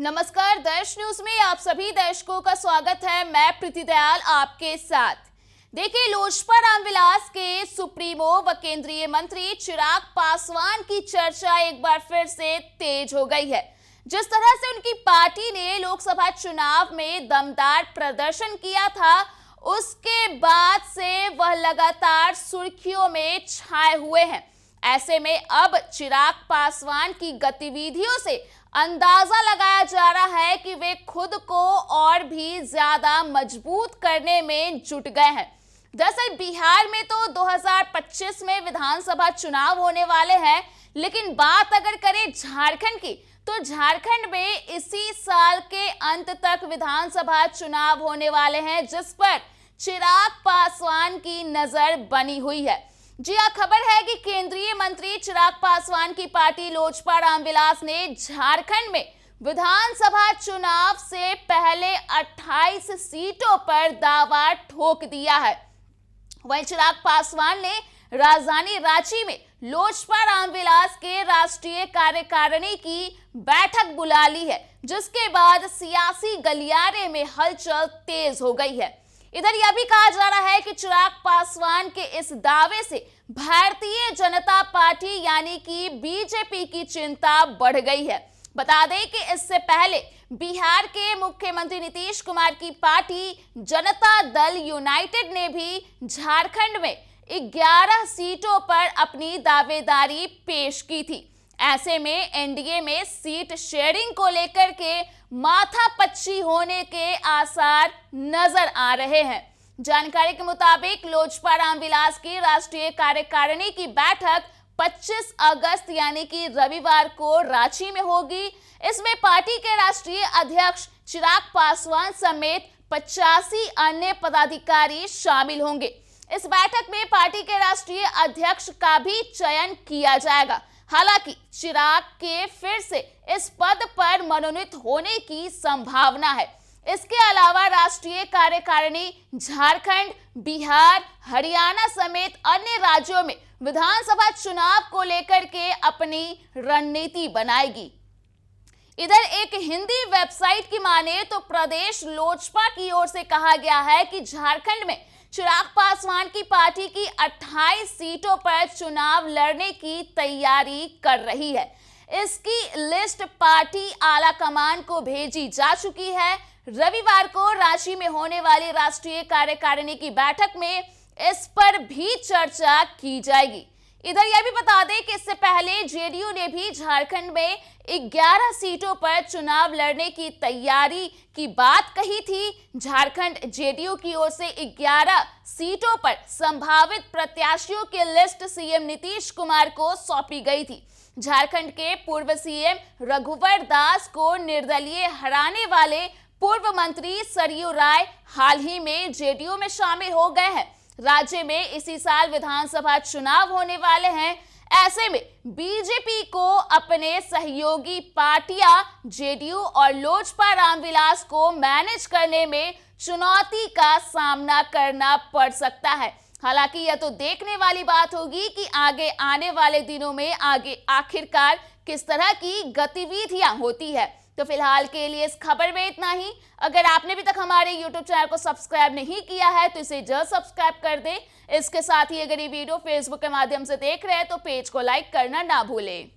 नमस्कार, देश न्यूज में आप सभी दर्शकों का स्वागत है। मैं प्रीति दयाल आपके साथ। देखिए, लोजपा रामविलास के सुप्रीमो व केंद्रीय मंत्री चिराग पासवान की चर्चा एक बार फिर से तेज हो गई है। जिस तरह से उनकी पार्टी ने लोकसभा चुनाव में दमदार प्रदर्शन किया था, उसके बाद से वह लगातार सुर्खियों में छाए हुए हैं। ऐसे में अब चिराग पासवान की गतिविधियों से अंदाजा लगाया जा रहा है कि वे खुद को और भी ज्यादा मजबूत करने में जुट गए हैं। दरअसल बिहार में तो 2025 में विधानसभा चुनाव होने वाले हैं, लेकिन बात अगर करें झारखंड की, तो झारखंड में इसी साल के अंत तक विधानसभा चुनाव होने वाले हैं, जिस पर चिराग पासवान की नजर बनी हुई है। जी हाँ, खबर है कि केंद्रीय मंत्री चिराग पासवान की पार्टी लोजपा रामविलास ने झारखंड में विधानसभा चुनाव से पहले 28 सीटों पर दावा ठोक दिया है। वहीं चिराग पासवान ने राजधानी रांची में लोजपा रामविलास के राष्ट्रीय कार्यकारिणी की बैठक बुला ली है, जिसके बाद सियासी गलियारे में हलचल तेज हो गई है। इधर यह भी कहा जा रहा है कि चिराग पासवान के इस दावे से भारतीय जनता पार्टी यानी कि बीजेपी की चिंता बढ़ गई है। बता दें कि इससे पहले बिहार के मुख्यमंत्री नीतीश कुमार की पार्टी जनता दल यूनाइटेड ने भी झारखंड में 11 सीटों पर अपनी दावेदारी पेश की थी। ऐसे में एनडीए में सीट शेयरिंग को लेकर के माथापच्ची होने के आसार नजर आ रहे हैं। जानकारी के मुताबिक लोजपा रामविलास की राष्ट्रीय कार्यकारिणी की बैठक 25 अगस्त यानी कि रविवार को रांची में होगी। इसमें पार्टी के राष्ट्रीय अध्यक्ष चिराग पासवान समेत 85 अन्य पदाधिकारी शामिल होंगे। इस बैठक में पार्टी के राष्ट्रीय अध्यक्ष का भी चयन किया जाएगा। हालांकि चिराग के फिर से इस पद पर मनोनीत होने की संभावना है। इसके अलावा राष्ट्रीय कार्यकारिणी झारखंड, बिहार, हरियाणा समेत अन्य राज्यों में विधानसभा चुनाव को लेकर के अपनी रणनीति बनाएगी। इधर एक हिंदी वेबसाइट की माने तो प्रदेश लोजपा की ओर से कहा गया है कि झारखंड में चिराग पासवान की पार्टी की 28 सीटों पर चुनाव लड़ने की तैयारी कर रही है। इसकी लिस्ट पार्टी आला कमान को भेजी जा चुकी है। रविवार को रांची में होने वाली राष्ट्रीय कार्यकारिणी की बैठक में इस पर भी चर्चा की जाएगी। इधर यह भी बता दें कि इससे पहले जेडीयू ने भी झारखंड में 11 सीटों पर चुनाव लड़ने की तैयारी की बात कही थी। झारखंड जेडीयू की ओर से 11 सीटों पर संभावित प्रत्याशियों की लिस्ट सीएम नीतीश कुमार को सौंपी गई थी। झारखंड के पूर्व सीएम रघुवर दास को निर्दलीय हराने वाले पूर्व मंत्री सरयू राय हाल ही में जेडीयू में शामिल हो गए हैं। राज्य में इसी साल विधानसभा चुनाव होने वाले हैं। ऐसे में बीजेपी को अपने सहयोगी पार्टियां जेडीयू और लोजपा रामविलास को मैनेज करने में चुनौती का सामना करना पड़ सकता है। हालांकि यह तो देखने वाली बात होगी कि आगे आने वाले दिनों में आखिरकार किस तरह की गतिविधियां होती है। तो फिलहाल के लिए इस खबर में इतना ही। अगर आपने अभी तक हमारे YouTube चैनल को सब्सक्राइब नहीं किया है तो इसे जल्द सब्सक्राइब कर दें। इसके साथ ही अगर ये वीडियो Facebook के माध्यम से देख रहे हैं तो पेज को लाइक करना ना भूलें।